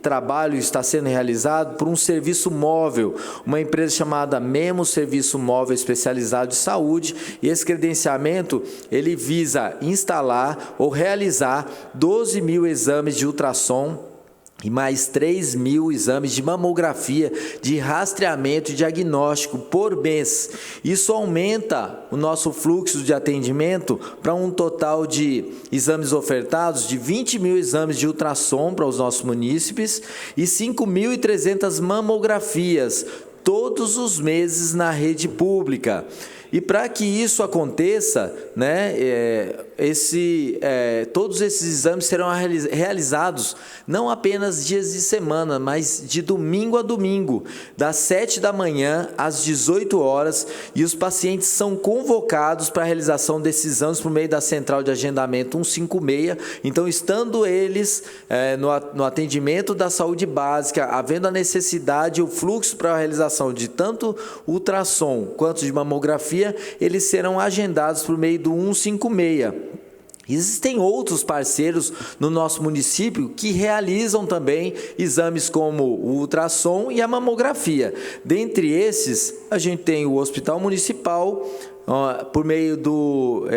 trabalho está sendo realizado por um serviço móvel, uma empresa chamada Memo Serviço Móvel Especializado de Saúde, e esse credenciamento ele visa instalar ou realizar 12 mil exames de ultrassom e mais 3.000 exames de mamografia de rastreamento e diagnóstico por mês. Isso aumenta o nosso fluxo de atendimento para um total de exames ofertados de 20 mil exames de ultrassom para os nossos munícipes e 5.300 mamografias, todos os meses na rede pública. E para que isso aconteça, né, todos esses exames serão realizados não apenas dias de semana, mas de domingo a domingo, das 7 da manhã às 18 horas, e os pacientes são convocados para a realização desses exames por meio da Central de Agendamento 156. Então, estando eles no atendimento da saúde básica, havendo a necessidade e o fluxo para a realização de tanto ultrassom quanto de mamografia, eles serão agendados por meio do 156. Existem outros parceiros no nosso município que realizam também exames como o ultrassom e a mamografia. Dentre esses, a gente tem o Hospital Municipal, por meio do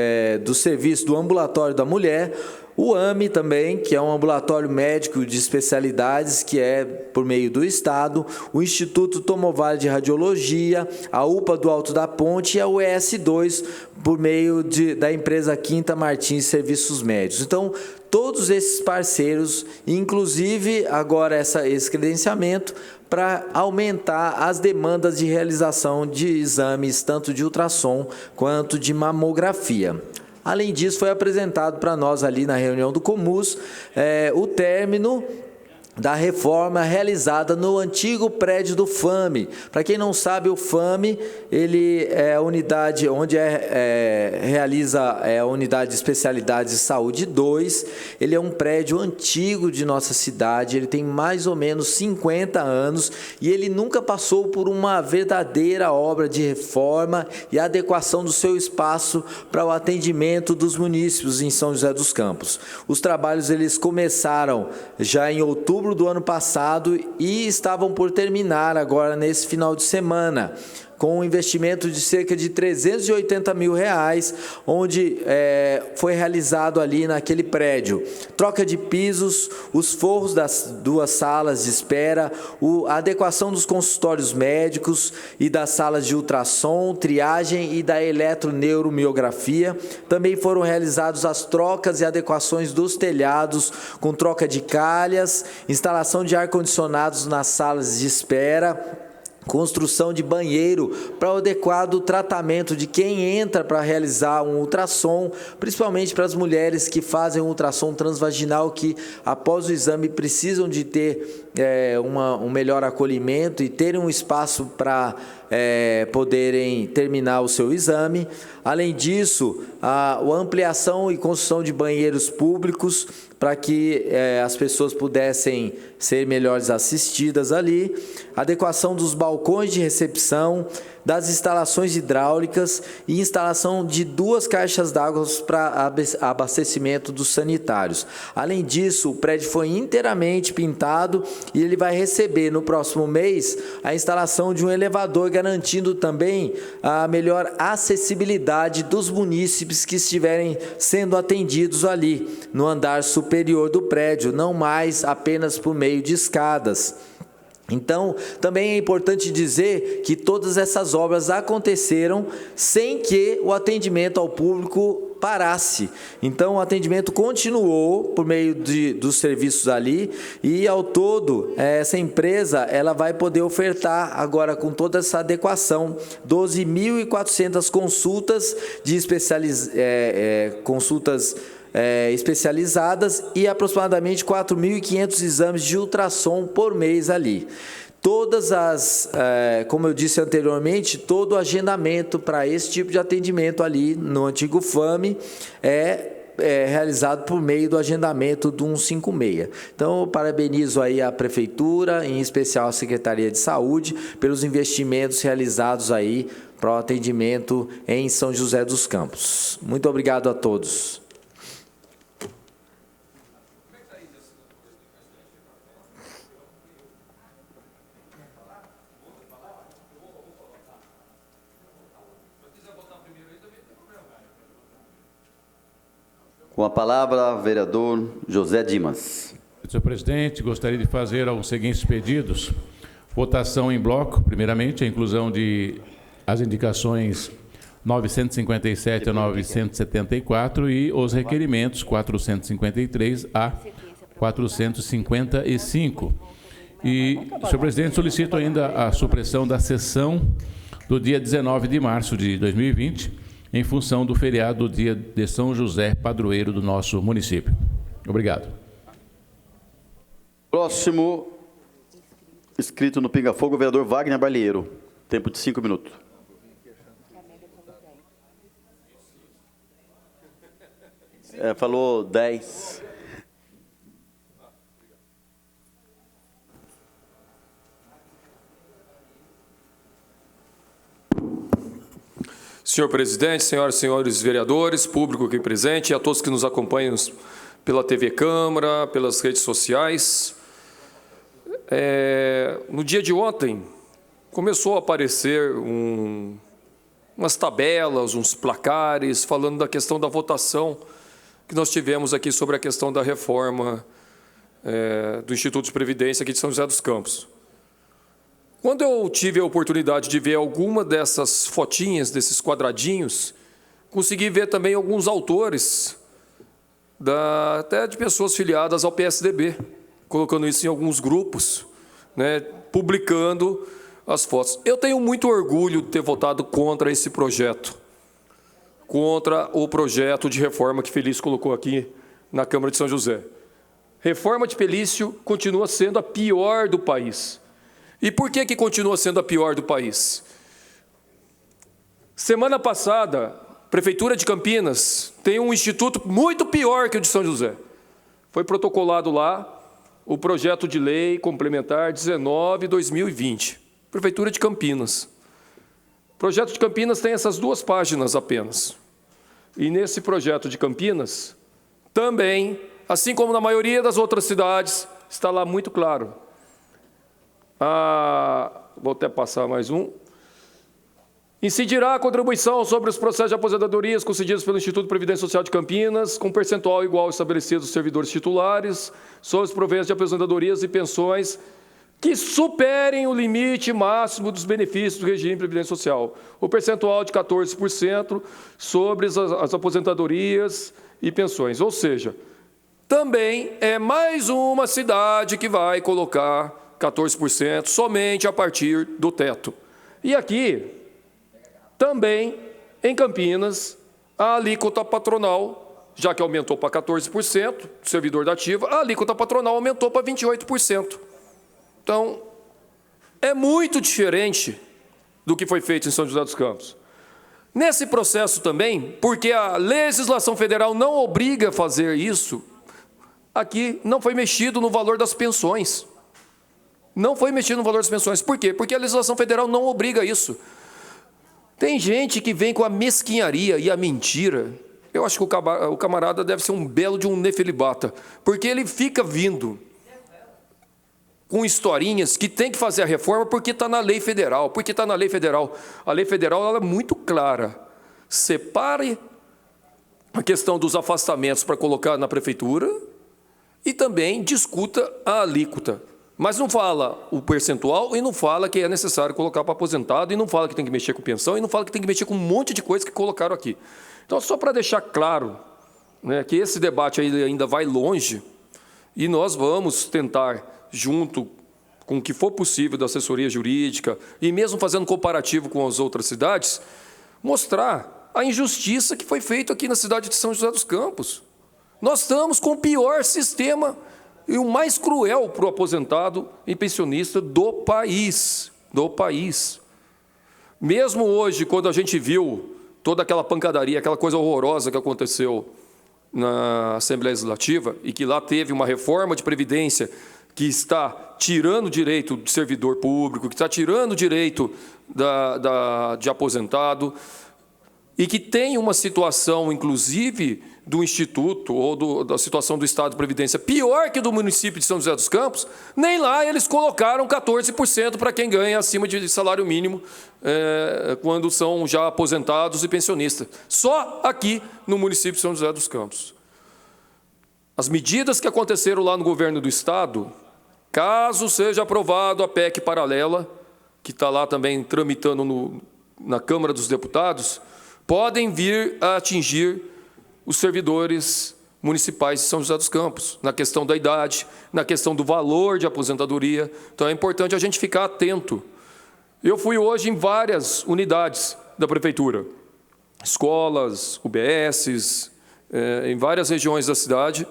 serviço do Ambulatório da Mulher, o AME também, que é um ambulatório médico de especialidades, que é por meio do Estado, o Instituto Tomovale de Radiologia, a UPA do Alto da Ponte e a UES2, por meio da empresa Quinta Martins Serviços Médicos. Então, todos esses parceiros, inclusive agora esse credenciamento, para aumentar as demandas de realização de exames, tanto de ultrassom quanto de mamografia. Além disso, foi apresentado para nós ali na reunião do Comus o término da reforma realizada no antigo prédio do FAME. Para quem não sabe, o FAME, ele é a unidade onde realiza a unidade de especialidades de saúde 2. Ele é um prédio antigo de nossa cidade, ele tem mais ou menos 50 anos e ele nunca passou por uma verdadeira obra de reforma e adequação do seu espaço para o atendimento dos munícipes em São José dos Campos. Os trabalhos eles começaram já em outubro do ano passado e estavam por terminar agora nesse final de semana, com um investimento de cerca de R$380 mil, onde foi realizado ali naquele prédio troca de pisos, os forros das 2 salas de espera, a adequação dos consultórios médicos e das salas de ultrassom, triagem e da eletroneuromiografia. Também foram realizados as trocas e adequações dos telhados, com troca de calhas, instalação de ar-condicionados nas salas de espera, construção de banheiro para o adequado tratamento de quem entra para realizar um ultrassom, principalmente para as mulheres que fazem um ultrassom transvaginal, que após o exame precisam de ter um melhor acolhimento e terem um espaço para poderem terminar o seu exame. Além disso, a ampliação e construção de banheiros públicos para que as pessoas pudessem ser melhores assistidas ali, adequação dos balcões de recepção, das instalações hidráulicas e instalação de 2 caixas d'água para abastecimento dos sanitários. Além disso, o prédio foi inteiramente pintado e ele vai receber no próximo mês a instalação de um elevador, garantindo também a melhor acessibilidade dos munícipes que estiverem sendo atendidos ali no andar superior do prédio, não mais apenas por meio de escadas. Então, também é importante dizer que todas essas obras aconteceram sem que o atendimento ao público parasse. Então, o atendimento continuou por meio dos serviços ali e, ao todo, essa empresa ela vai poder ofertar agora, com toda essa adequação, 12.400 consultas de especializadas e aproximadamente 4.500 exames de ultrassom por mês ali. Todas como eu disse anteriormente, todo o agendamento para esse tipo de atendimento ali no antigo FAME é realizado por meio do agendamento do 156. Então, eu parabenizo aí a Prefeitura, em especial a Secretaria de Saúde, pelos investimentos realizados aí para o atendimento em São José dos Campos. Muito obrigado a todos. Com a palavra, vereador José Dimas. Senhor presidente, gostaria de fazer os seguintes pedidos. Votação em bloco, primeiramente, a inclusão de as indicações 957 a 974 e os requerimentos 453 a 455. E, senhor presidente, solicito ainda a supressão da sessão do dia 19 de março de 2020, em função do feriado do dia de São José, padroeiro do nosso município. Obrigado. Próximo inscrito no Pinga Fogo, o vereador Wagner Balieiro. Tempo de 5 minutos. Falou 10. Senhor presidente, senhoras e senhores vereadores, público aqui presente e a todos que nos acompanham pela TV Câmara, pelas redes sociais. No dia de ontem, começou a aparecer umas tabelas, uns placares, falando da questão da votação que nós tivemos aqui sobre a questão da reforma do Instituto de Previdência aqui de São José dos Campos. Quando eu tive a oportunidade de ver alguma dessas fotinhas, desses quadradinhos, consegui ver também alguns autores, até de pessoas filiadas ao PSDB, colocando isso em alguns grupos, né, publicando as fotos. Eu tenho muito orgulho de ter votado contra esse projeto, contra o projeto de reforma que Felício colocou aqui na Câmara de São José. Reforma de Felício continua sendo a pior do país. E por que continua sendo a pior do país? Semana passada, a Prefeitura de Campinas tem um instituto muito pior que o de São José. Foi protocolado lá o projeto de lei complementar 19/2020. Prefeitura de Campinas. O projeto de Campinas tem essas 2 páginas apenas. E nesse projeto de Campinas, também, assim como na maioria das outras cidades, está lá muito claro. Vou até passar mais um. Incidirá a contribuição sobre os processos de aposentadorias concedidos pelo Instituto de Previdência Social de Campinas, com percentual igual estabelecido dos servidores titulares, sobre os proventos de aposentadorias e pensões que superem o limite máximo dos benefícios do regime de Previdência Social. O percentual de 14% sobre as aposentadorias e pensões. Ou seja, também é mais uma cidade que vai colocar 14% somente a partir do teto. E aqui, também, em Campinas, a alíquota patronal, já que aumentou para 14%, do servidor da ativa, a alíquota patronal aumentou para 28%. Então, é muito diferente do que foi feito em São José dos Campos. Nesse processo também, porque a legislação federal não obriga a fazer isso, aqui não foi mexido no valor das pensões. Não foi mexido no valor das pensões. Por quê? Porque a legislação federal não obriga isso. Tem gente que vem com a mesquinharia e a mentira. Eu acho que o camarada deve ser um belo de um nefelibata, porque ele fica vindo com historinhas que tem que fazer a reforma porque está na lei federal. Porque está na lei federal. A lei federal ela é muito clara. Separe a questão dos afastamentos para colocar na prefeitura e também discuta a alíquota. Mas não fala o percentual e não fala que é necessário colocar para aposentado e não fala que tem que mexer com pensão e não fala que tem que mexer com um monte de coisa que colocaram aqui. Então, só para deixar claro, né, que esse debate ainda vai longe e nós vamos tentar, junto com o que for possível da assessoria jurídica e mesmo fazendo comparativo com as outras cidades, mostrar a injustiça que foi feita aqui na cidade de São José dos Campos. Nós estamos com o pior sistema e o mais cruel para o aposentado e pensionista do país. Mesmo hoje, quando a gente viu toda aquela pancadaria, aquela coisa horrorosa que aconteceu na Assembleia Legislativa, e que lá teve uma reforma de previdência que está tirando o direito de servidor público, que está tirando o direito de aposentado, e que tem uma situação, inclusive, do Instituto ou da situação do Estado de Previdência pior que do município de São José dos Campos, nem lá eles colocaram 14% para quem ganha acima de salário mínimo quando são já aposentados e pensionistas. Só aqui no município de São José dos Campos. As medidas que aconteceram lá no governo do Estado, caso seja aprovado a PEC paralela, que está lá também tramitando na Câmara dos Deputados, podem vir a atingir os servidores municipais de São José dos Campos, na questão da idade, na questão do valor de aposentadoria. Então, é importante a gente ficar atento. Eu fui hoje em várias unidades da Prefeitura, escolas, UBSs, em várias regiões da cidade,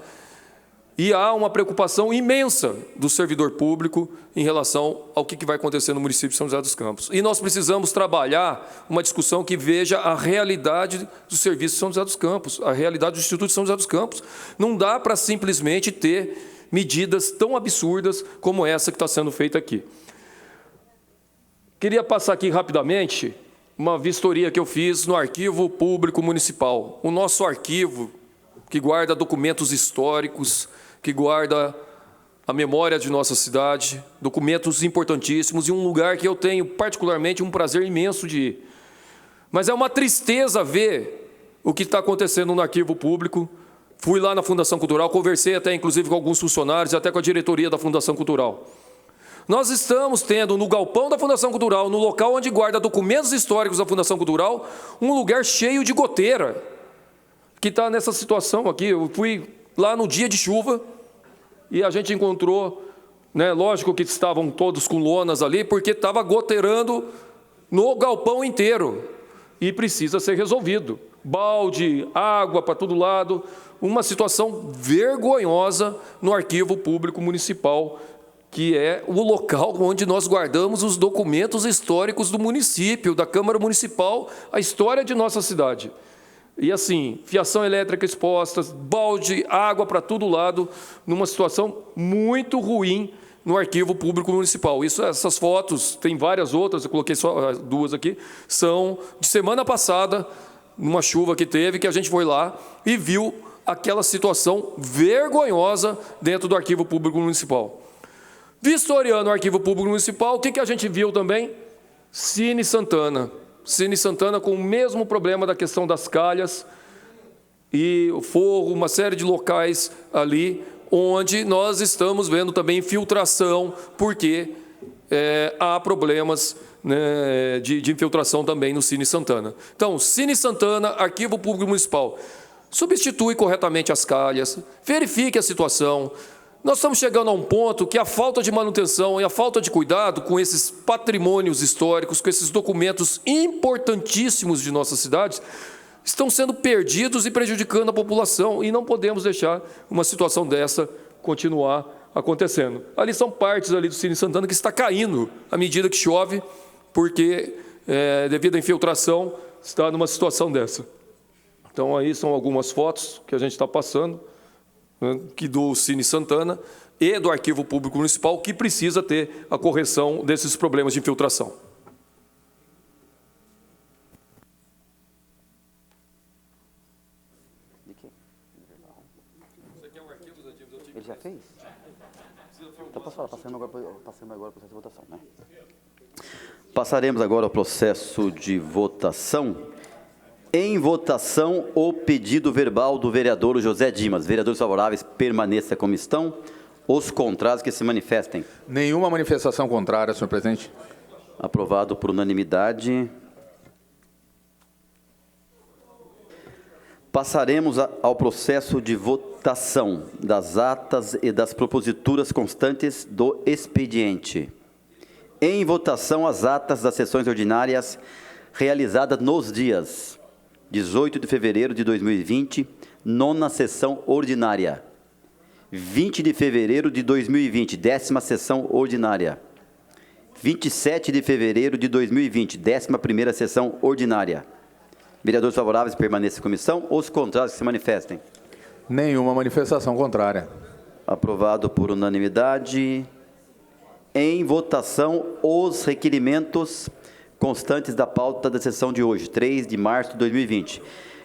e há uma preocupação imensa do servidor público em relação ao que vai acontecer no município de São José dos Campos. E nós precisamos trabalhar uma discussão que veja a realidade do serviço de São José dos Campos, a realidade do Instituto de São José dos Campos. Não dá para simplesmente ter medidas tão absurdas como essa que está sendo feita aqui. Queria passar aqui rapidamente uma vistoria que eu fiz no Arquivo Público Municipal. O nosso arquivo, que guarda documentos históricos, que guarda a memória de nossa cidade, documentos importantíssimos, e um lugar que eu tenho particularmente um prazer imenso de ir. Mas é uma tristeza ver o que está acontecendo no arquivo público. Fui lá na Fundação Cultural, conversei até inclusive com alguns funcionários, até com a diretoria da Fundação Cultural. Nós estamos tendo no galpão da Fundação Cultural, no local onde guarda documentos históricos da Fundação Cultural, um lugar cheio de goteira, que está nessa situação aqui. Eu fui lá no dia de chuva e a gente encontrou, lógico que estavam todos com lonas ali, porque estava goteirando no galpão inteiro e precisa ser resolvido. Balde, água para todo lado, uma situação vergonhosa no Arquivo Público Municipal, que é o local onde nós guardamos os documentos históricos do município, da Câmara Municipal, a história de nossa cidade. E assim, fiação elétrica exposta, balde, água para todo lado, numa situação muito ruim no Arquivo Público Municipal. Essas fotos, tem várias outras, eu coloquei só duas aqui, são de semana passada, numa chuva que teve, que a gente foi lá e viu aquela situação vergonhosa dentro do Arquivo Público Municipal. Vistoriando o Arquivo Público Municipal, o que a gente viu também? Cine Santana. Cine Santana com o mesmo problema da questão das calhas e o forro, uma série de locais ali, onde nós estamos vendo também infiltração, porque há problemas de infiltração também no Cine Santana. Então, Cine Santana, Arquivo Público Municipal, substitui corretamente as calhas, verifique a situação. Nós estamos chegando a um ponto que a falta de manutenção e a falta de cuidado com esses patrimônios históricos, com esses documentos importantíssimos de nossas cidades, estão sendo perdidos e prejudicando a população, e não podemos deixar uma situação dessa continuar acontecendo. Ali são partes ali do Cine Santana que está caindo à medida que chove, porque, devido à infiltração, está numa situação dessa. Então, aí são algumas fotos que a gente está passando, que do Cine Santana e do Arquivo Público Municipal, que precisa ter a correção desses problemas de infiltração. Ele já fez? Então posso falar, passamos agora para o processo de votação, né? Passaremos agora ao processo de votação. Em votação, o pedido verbal do vereador José Dimas. Vereadores favoráveis, permaneça como estão. Os contrários que se manifestem. Nenhuma manifestação contrária, senhor presidente. Aprovado por unanimidade. Passaremos ao processo de votação das atas e das proposituras constantes do expediente. Em votação, as atas das sessões ordinárias realizadas nos dias 18 de fevereiro de 2020, nona sessão ordinária. 20 de fevereiro de 2020, 10ª sessão ordinária. 27 de fevereiro de 2020, 11ª sessão ordinária. Vereadores favoráveis, permaneçam em comissão. Os contrários que se manifestem. Nenhuma manifestação contrária. Aprovado por unanimidade. Em votação, os requerimentos constantes da pauta da sessão de hoje, 3 de março de 2020,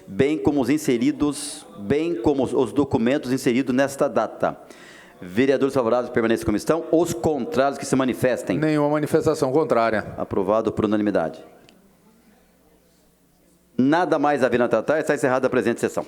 bem como os documentos inseridos nesta data. Vereadores favoráveis permanecem em comissão. Os contrários que se manifestem. Nenhuma manifestação contrária. Aprovado por unanimidade. Nada mais havendo a tratar, está encerrada a presente sessão.